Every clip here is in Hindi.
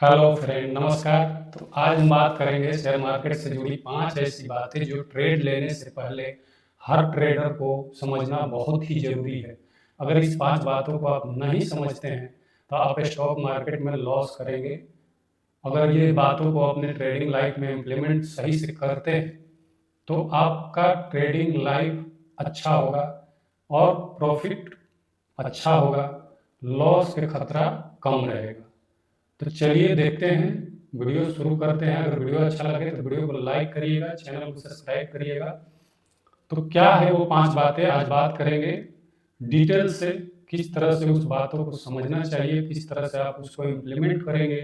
हेलो फ्रेंड, नमस्कार। तो आज हम बात करेंगे शेयर मार्केट से जुड़ी 5 ऐसी बातें जो ट्रेड लेने से पहले हर ट्रेडर को समझना बहुत ही ज़रूरी है। अगर इस 5 बातों को आप नहीं समझते हैं तो आप स्टॉक मार्केट में लॉस करेंगे। अगर ये बातों को अपने ट्रेडिंग लाइफ में इम्प्लीमेंट सही से करते हैं तो आपका ट्रेडिंग लाइफ अच्छा होगा और प्रॉफिट अच्छा होगा, लॉस के खतरा कम रहेगा। तो चलिए देखते हैं, वीडियो शुरू करते हैं। अगर वीडियो अच्छा लगे तो वीडियो को लाइक करिएगा, चैनल को सब्सक्राइब करिएगा। तो क्या है वो 5 बातें, आज बात करेंगे डिटेल से, किस तरह से उस बातों को समझना चाहिए, किस तरह से आप उसको इम्प्लीमेंट करेंगे।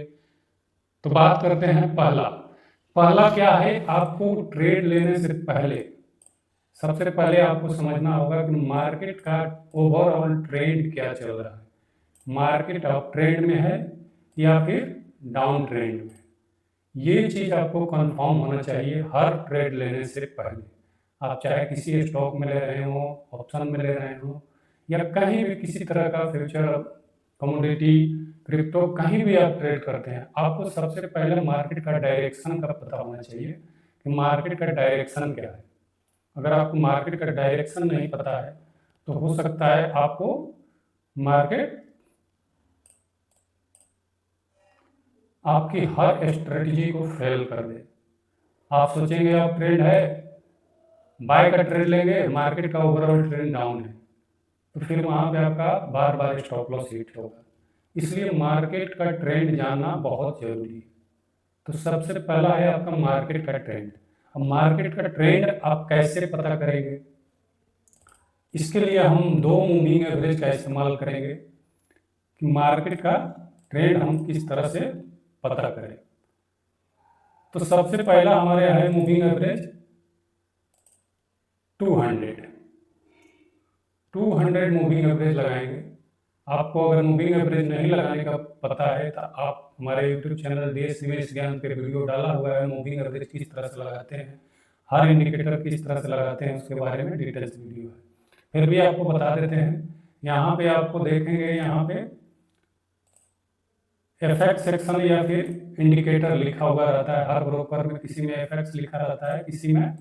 तो बात करते हैं पहला पहला क्या है, आपको ट्रेड लेने से पहले सबसे पहले आपको समझना होगा कि मार्केट का ओवरऑल ट्रेंड क्या चल रहा है। मार्केट अप ट्रेंड में है या फिर डाउन ट्रेंड में, ये चीज़ आपको कंफर्म होना चाहिए हर ट्रेड लेने से पहले। आप चाहे किसी स्टॉक में ले रहे हो, ऑप्शन में ले रहे हो, या कहीं भी किसी तरह का फ्यूचर, कमोडिटी, क्रिप्टो, कहीं भी आप ट्रेड करते हैं, आपको सबसे पहले मार्केट का डायरेक्शन का पता होना चाहिए कि मार्केट का डायरेक्शन क्या है। अगर आपको मार्केट का डायरेक्शन नहीं पता है तो हो सकता है आपको मार्केट आपकी हर स्ट्रेटजी को फेल कर दे। आप सोचेंगे आप ट्रेंड है, बाय का ट्रेड लेंगे, मार्केट का ओवरऑल ट्रेंड डाउन है, तो फिर वहाँ पे आपका बार बार स्टॉप लॉस हिट होगा। इसलिए मार्केट का ट्रेंड जानना बहुत जरूरी है। तो सबसे पहला है आपका मार्केट का ट्रेंड। अब मार्केट का ट्रेंड आप कैसे पता करेंगे, इसके लिए हम 2 मूविंग एवरेज का इस्तेमाल करेंगे कि मार्केट का ट्रेंड हम किस तरह से पता करें। तो सबसे पहला हमारे यहाँ है मूविंग एवरेज 200 मूविंग एवरेज लगाएंगे। आपको अगर मूविंग एवरेज नहीं लगाने का पता है तो आप हमारे यूट्यूब चैनल देश निवेश ज्ञान पे वीडियो डाला हुआ है, मूविंग एवरेज किस तरह से लगाते हैं, हर इंडिकेटर किस तरह से लगाते हैं, उसके बारे में डिटेल्स वीडियो है। फिर भी आपको बता देते हैं, यहाँ पे आपको देखेंगे, यहाँ पे एफएक्स सेक्शन या फिर इंडिकेटर लिखा हुआ रहता है। हर ब्रोकर में किसी में एफएक्स लिखा रहता है, किसी में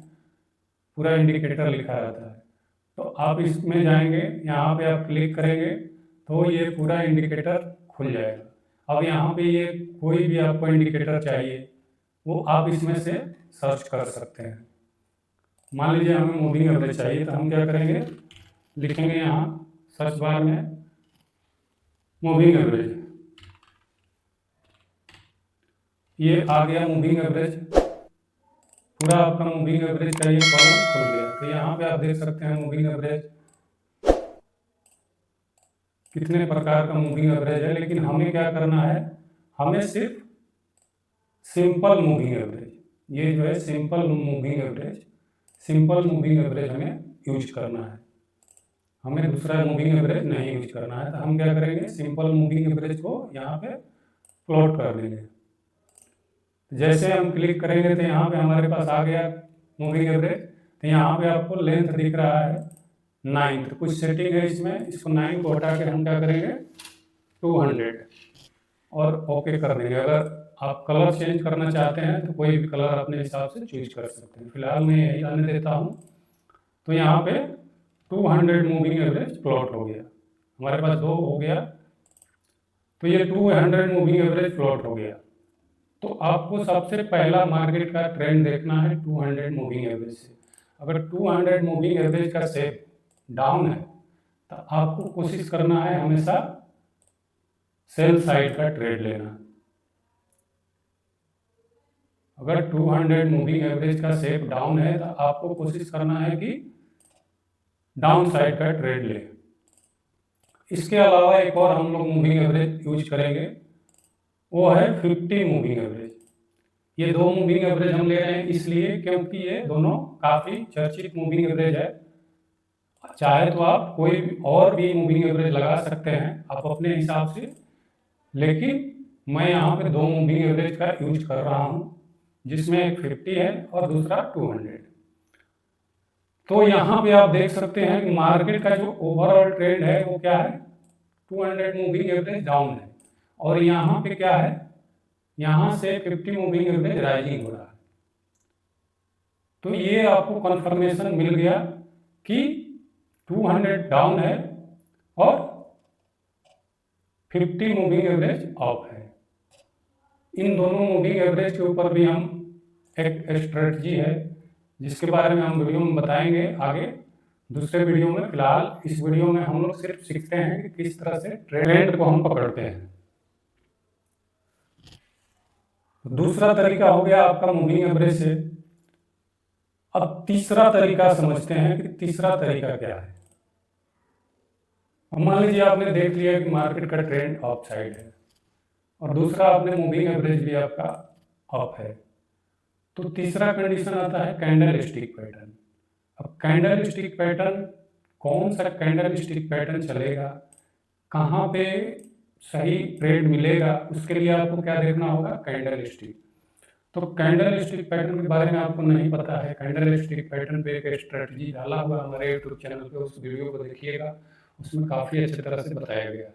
पूरा इंडिकेटर लिखा रहता है। तो आप इसमें जाएंगे, यहाँ पे आप क्लिक करेंगे तो ये पूरा इंडिकेटर खुल जाएगा। अब यहाँ पे ये कोई भी आपको इंडिकेटर चाहिए वो आप इसमें से सर्च कर सकते हैं। मान लीजिए हमें मूविंग एवरेज चाहिए तो हम क्या करेंगे, लिखेंगे यहाँ सर्च बार में मूविंग एवरेज, ये आ गया मूविंग एवरेज। पूरा आपका मूविंग एवरेज का ये कॉलम खुल गया। तो यहाँ पे आप देख सकते हैं मूविंग एवरेज कितने प्रकार का मूविंग एवरेज है, लेकिन हमें क्या करना है, हमें सिर्फ सिंपल मूविंग एवरेज, ये जो है सिंपल मूविंग एवरेज हमें यूज करना है। हमें दूसरा मूविंग एवरेज नहीं यूज करना है। तो हम क्या करेंगे, सिंपल मूविंग एवरेज को यहाँ पे प्लॉट कर देंगे। जैसे हम क्लिक करेंगे तो यहाँ पे हमारे पास आ गया मूविंग एवरेज। तो यहाँ पे आपको लेंथ दिख रहा है 9, तो कुछ सेटिंग है इसमें, इसको 9 को हटा के हम क्या करेंगे 200 और ओके कर देंगे। अगर आप कलर चेंज करना चाहते हैं तो कोई भी कलर अपने हिसाब से चूज कर सकते हैं। फिलहाल मैं यही आने देता हूँ। तो यहाँ पे 200 मूविंग एवरेज प्लॉट हो गया, हमारे पास 2 हो गया। तो ये 200 मूविंग एवरेज प्लॉट हो गया। तो आपको सबसे पहला मार्केट का ट्रेंड देखना है 200 मूविंग एवरेज से। अगर 200 मूविंग एवरेज का शेप डाउन है तो आपको कोशिश करना है हमेशा सेल साइड का ट्रेड लेना। अगर 200 मूविंग एवरेज का शेप डाउन है तो आपको कोशिश करना है कि डाउन साइड का ट्रेड ले। इसके अलावा एक और हम लोग मूविंग एवरेज यूज करेंगे, वो है 50 मूविंग एवरेज। ये 2 मूविंग एवरेज हम ले रहे हैं इसलिए क्योंकि ये दोनों काफ़ी चर्चित मूविंग एवरेज है। चाहे तो आप कोई भी और भी मूविंग एवरेज लगा सकते हैं आप अपने हिसाब से, लेकिन मैं यहाँ पे 2 मूविंग एवरेज का यूज कर रहा हूँ, जिसमें एक 50 है और दूसरा 200। तो यहाँ पे आप देख सकते हैं कि मार्केट का जो ओवरऑल ट्रेंड है वो क्या है, 200 मूविंग एवरेज डाउन है। और यहाँ पे क्या है, यहाँ से 50 मूविंग एवरेज राइजिंग हो रहा है। तो ये आपको कंफर्मेशन मिल गया कि 200 डाउन है और 50 मूविंग एवरेज अप है। इन दोनों मूविंग एवरेज के ऊपर भी हम एक स्ट्रेटजी है जिसके बारे में हम वीडियो में बताएंगे आगे दूसरे वीडियो में। फिलहाल इस वीडियो में हम लोग सिर्फ सीखते हैं कि किस तरह से ट्रेंड को हम पकड़ते हैं। दूसरा तरीका हो गया आपका मूविंग एवरेज से। अब तीसरा तरीका समझते हैं कि तीसरा तरीका क्या है। मान लीजिए आपने देख लिया कि मार्केट का ट्रेंड अप साइड है और दूसरा आपने मूविंग एवरेज भी आपका अप है, तो तीसरा कंडीशन आता है कैंडल स्टिक पैटर्न। अब कैंडल स्टिक पैटर्न, कौन सा कैंडल स्टिक पैटर्न चलेगा, कहाँ पे सही ट्रेड मिलेगा, उसके लिए आपको क्या देखना होगा, कैंडल स्टिक। तो कैंडल स्टिक पैटर्न के बारे में आपको नहीं पता है, कैंडल स्टिक पैटर्न पे एक स्ट्रेटजी डाला हुआ हमारे यूट्यूब चैनल पे, उस वीडियो को देखिएगा, उसमें काफ़ी अच्छी तरह से बताया गया है।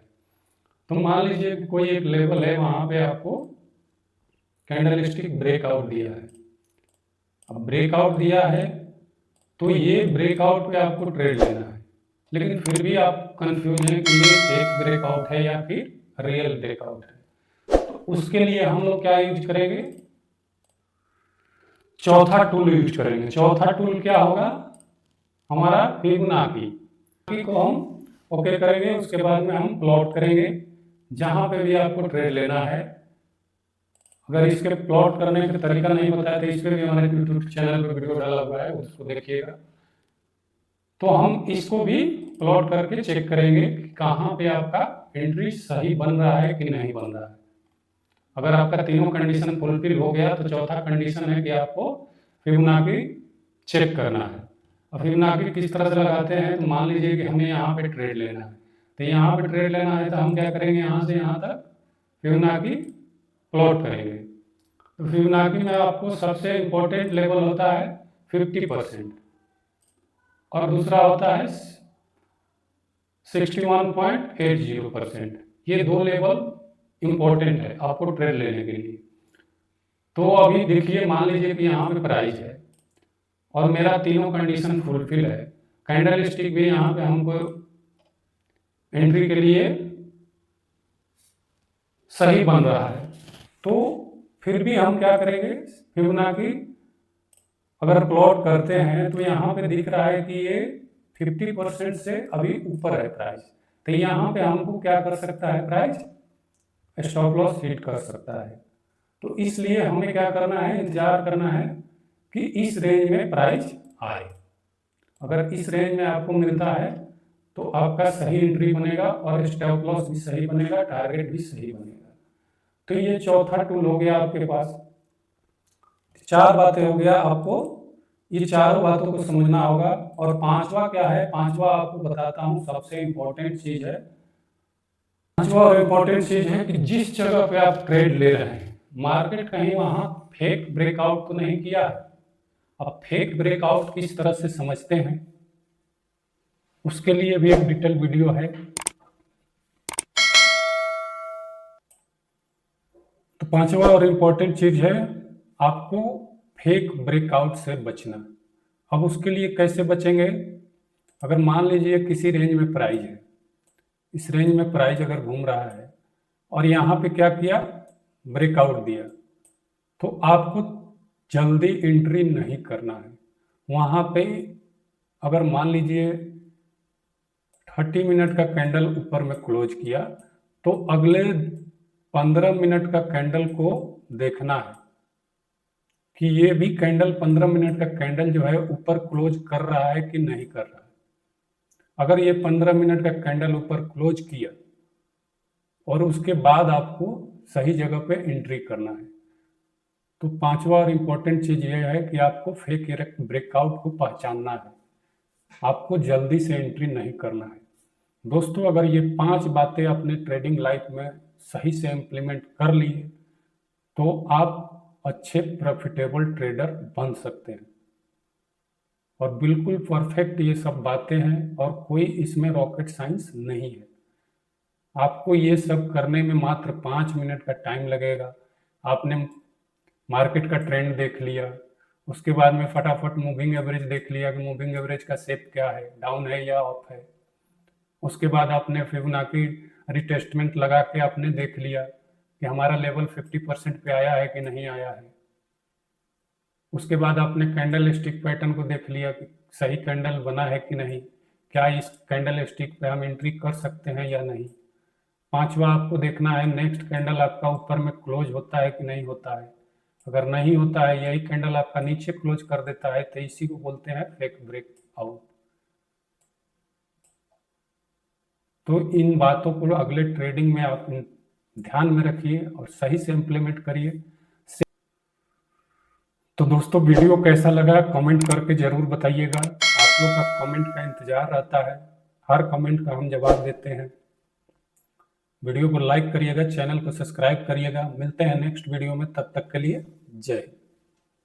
तो मान लीजिए कोई एक लेवल है, वहाँ पे आपको कैंडल स्टिक ब्रेकआउट दिया है। अब ब्रेकआउट दिया है तो ये ब्रेकआउट पे आपको ट्रेड लेना है, लेकिन फिर भी आप कंफ्यूज हैं कि ये फेक ब्रेकआउट है या फिर रियल ब्रेकआउट है। तो उसके लिए हम लोग क्या यूज करेंगे, चौथा टूल यूज करेंगे। चौथा टूल क्या होगा हमारा, फिबोनाची को हम ओके करेंगे। उसके बाद में हम प्लॉट करेंगे जहां पे भी आपको ट्रेड लेना है। अगर इसके प्लॉट करने का तरीका नहीं पता है तो इस पर भी हमारे यूट्यूब चैनल पर वीडियो डाला हुआ है, उसको देखिएगा। तो हम इसको भी प्लॉट करके चेक करेंगे कि कहाँ पे आपका एंट्री सही बन रहा है कि नहीं बन रहा है। अगर आपका तीनों कंडीशन फुलफिल हो गया तो चौथा कंडीशन है कि आपको फिबोनाची चेक करना है। और फिबोनाची किस तरह से लगाते हैं, तो मान लीजिए कि हमें यहाँ पे ट्रेड लेना है, तो यहाँ पे ट्रेड लेना है तो हम क्या करेंगे, यहाँ से यहाँ तक फिबोनाची प्लॉट करेंगे। तो फिबोनाची में आपको सबसे इंपॉर्टेंट लेवल होता है 50% और दूसरा होता है 61.80%। ये दो लेवल इंपॉर्टेंट है आपको ट्रेड लेने के लिए। तो अभी देखिए, मान लीजिए कि यहाँ पे प्राइस है और मेरा तीनों कंडीशन फुलफिल है, कैंडल स्टिक भी यहाँ पे हमको एंट्री के लिए सही बन रहा है, तो फिर भी हम क्या करेंगे, फिबोनाची अगर प्लॉट करते हैं तो यहाँ पे दिख रहा है कि ये 50% से अभी ऊपर है प्राइस, तो यहाँ पे हमको क्या कर सकता है, प्राइस स्टॉप लॉस हिट कर सकता है। तो इसलिए हमें क्या करना है, इंतजार करना है कि इस रेंज में प्राइस आए। अगर इस रेंज में आपको मिलता है तो आपका सही एंट्री बनेगा और स्टॉप लॉस भी सही बनेगा, टारगेट भी सही बनेगा। तो ये चौथा टूल हो गया आपके पास। चार बातें हो गया, आपको ये चारों बातों को समझना होगा। और पांचवा क्या है, पांचवा आपको बताता हूं, सबसे इंपॉर्टेंट चीज है। पांचवा और इंपॉर्टेंट चीज है कि जिस जगह पे आप ट्रेड ले रहे हैं, मार्केट कहीं वहां फेक ब्रेकआउट तो नहीं किया है। अब फेक ब्रेकआउट किस तरह से समझते हैं, उसके लिए भी एक डिटेल वीडियो है। तो पांचवा और इंपॉर्टेंट चीज है आपको फेक ब्रेकआउट से बचना। अब उसके लिए कैसे बचेंगे, अगर मान लीजिए किसी रेंज में प्राइस है, इस रेंज में प्राइस अगर घूम रहा है और यहाँ पे क्या किया, ब्रेकआउट दिया, तो आपको जल्दी एंट्री नहीं करना है। वहाँ पे अगर मान लीजिए 30 मिनट का कैंडल ऊपर में क्लोज किया, तो अगले 15 मिनट का कैंडल को देखना है कि ये भी कैंडल 15 मिनट का कैंडल जो है ऊपर क्लोज कर रहा है कि नहीं कर रहा है। अगर ये 15 मिनट का कैंडल ऊपर क्लोज किया और उसके बाद आपको सही जगह पे एंट्री करना है। तो पांचवा और इम्पोर्टेंट चीज ये है कि आपको फेक ब्रेकआउट को पहचानना है, आपको जल्दी से एंट्री नहीं करना है। दोस्तों, अगर ये 5 बातें अपने ट्रेडिंग लाइफ में सही से इम्प्लीमेंट कर लिए तो आप अच्छे प्रॉफिटेबल ट्रेडर बन सकते हैं। और बिल्कुल परफेक्ट ये सब बातें हैं और कोई इसमें रॉकेट साइंस नहीं है। आपको ये सब करने में मात्र 5 मिनट का टाइम लगेगा। आपने मार्केट का ट्रेंड देख लिया, उसके बाद में फटाफट मूविंग एवरेज देख लिया कि मूविंग एवरेज का शेप क्या है, डाउन है या अप है। उसके बाद आपने फिबोनाची रिटेस्टमेंट लगा के आपने देख लिया कि हमारा लेवल 50% पे आया है कि नहीं आया है। उसके बाद आपने कैंडल स्टिक पैटर्न को देख लिया कि सही कैंडल बना है कि नहीं, क्या इस कैंडल स्टिक पे हम एंट्री कर सकते हैं या नहीं। पांचवा आपको देखना है नेक्स्ट कैंडल आपका ऊपर में क्लोज होता है कि नहीं होता है। अगर नहीं होता है, यही कैंडल आपका नीचे क्लोज कर देता है, तो इसी को बोलते हैं फेक ब्रेक आउट। तो इन बातों को अगले ट्रेडिंग में आप ध्यान में रखिए और सही से इम्प्लीमेंट करिए। तो दोस्तों वीडियो कैसा लगा कमेंट करके जरूर बताइएगा। आप लोग का कमेंट का इंतजार रहता है, हर कमेंट का हम जवाब देते हैं। वीडियो को लाइक करिएगा, चैनल को सब्सक्राइब करिएगा। मिलते हैं नेक्स्ट वीडियो में, तब तक के लिए जय हिंद।